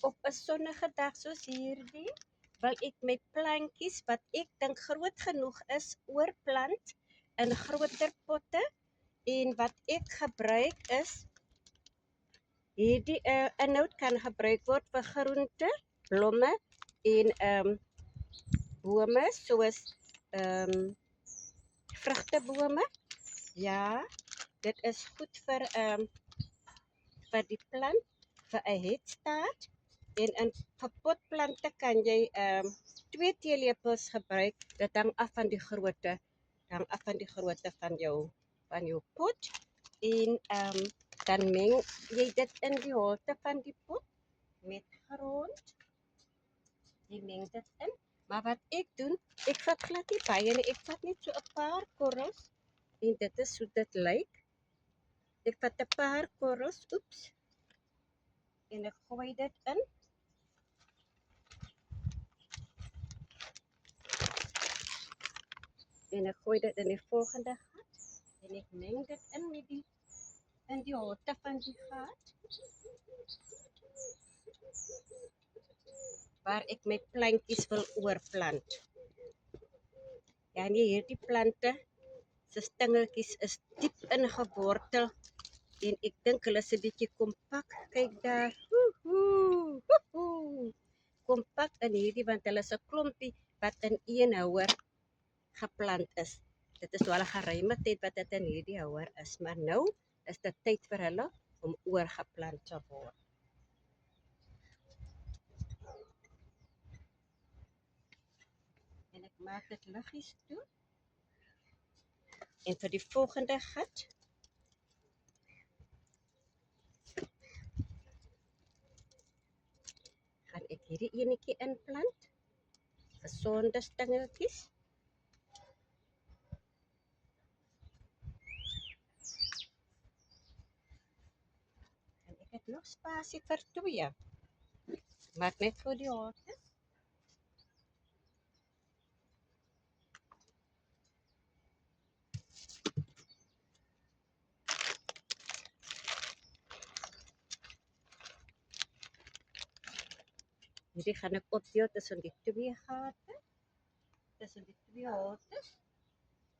Op 'n sonnige dag soos hierdie wil ek my plantjies wat ek dink groot genoeg is oorplant in groter potte en wat ek gebruik is hierdie inhoud kan gebruik word vir groente, blomme en bome soos vrugtebome. Ja, dit is goed vir die plant vir 'n head start. En in potplante kan jy 2 teelepels gebruik. Dit hang af van die grootte. Hang af van die grootte van jou pot. En dan meng jy dit in die holte van die pot met grond. Jy meng dit in. Maar wat ek doen, ek vat glad nie baie nie. Ek vat net so 'n paar korrels en dit is hoe dit lyk. Ek vat 'n paar korrels, oeps. En ek gooi dit in. En ek gooi dit in die volgende gat en ek meng dit in met die holte van die gat waar ek my plantjies wil oorplant. Ja, nee, hierdie plante se stengeltjies is diep ingewortel en ek dink hulle is 'n bietjie kompak. Kyk daar. Kompak in hierdie want hulle is 'n klompie wat in een houer geplant is. Dit is nou al 'n geruime tyd wat dit in hierdie houer is, maar nou is dit tyd vir hulle om oorgeplant te word. En ek maak dit liggies toe. En vir die volgende gat gaan ek hierdie enetjie inplant. Gesonde stengeltjies. En ek het nog spasie vir 2. Maak net vir die holte. Hierdie gaan ek opdeel tussen die 2 gate, tussen die 2 holtes.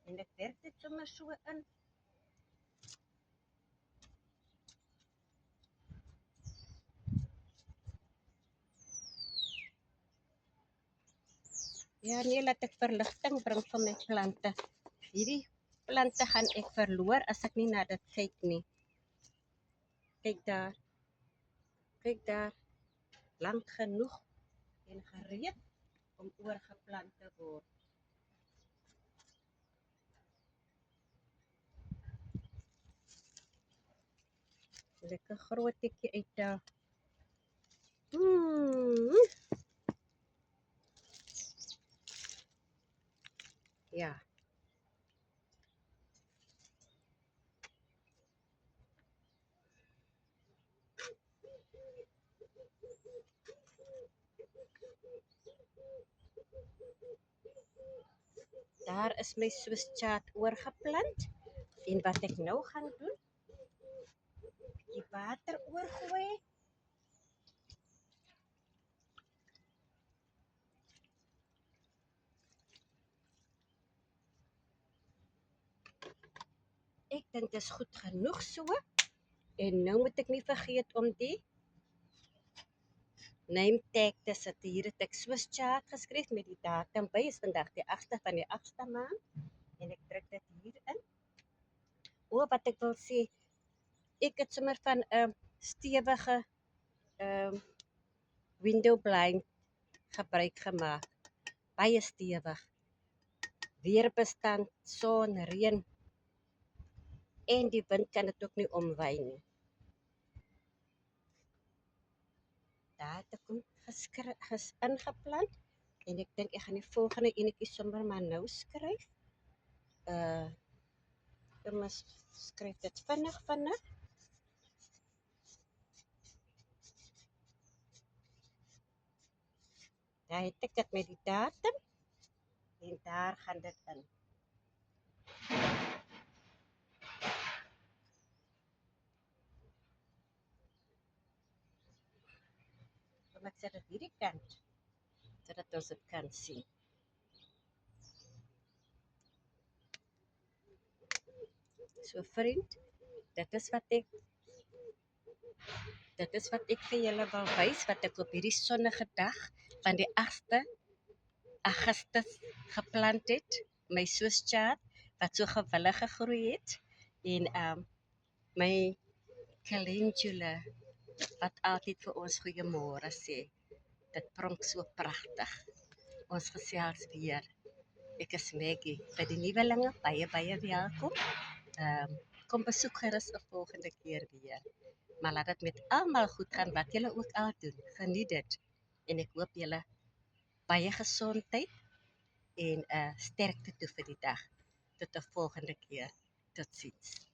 En ek werk dit sommer so in. Ja, nee, laat ek verligting bring vir my plante. Hierdie plante gaan ek verloor as ek nie na dit kyk nie. Kyk daar. Kyk daar. Lank genoeg en gereed om oorgeplant te word. Lekker grootetjie uit daar. Ja. Daar is my Swiss chard oorgeplant. En wat ek nou gaan doen, die water oorgooi. Ek dink dit is goed genoeg so. En nou moet ek nie vergeet om die name tag te sit. Hier het ek Swiss chard geskryf met die datum by. Is vandag die 8de van die 8ste maand. En ek druk dit hier in. O, wat ek wil sê, ek het sommer van 'n stewige window blind gebruik gemaak. Baie stewig. Weerbestand, son, reën en die wind kan dit ook nie omwaai nie. Daar het ek hom ingeplant en ek dink ek gaan die volgende enetjie sommer maar nou skryf. Ek moet skryf dit vinnig. Daar het ek dit met die datum en daar gaan dit in. Kom ek sit dit hierdie kant sodat ons dit kan sien. So vriend, dit is wat ek vir julle wil wys wat ek op hierdie sonnige dag van die 8de Augustus geplant het. My Swiss chard wat so gewillig gegroei het en my calendula wat altyd vir ons goeiemôre sê. Dit pronk so pragtig. Ons gesels weer. Ek is Maggie. Vir die nuwelinge baie welkom. Kom besoek gerus 'n volgende keer weer. Maar laat dit met almal goed gaan wat julle ook al doen. Geniet dit. En ek hoop julle baie gesondheid en sterkte toe vir die dag. Tot 'n volgende keer. Totsiens.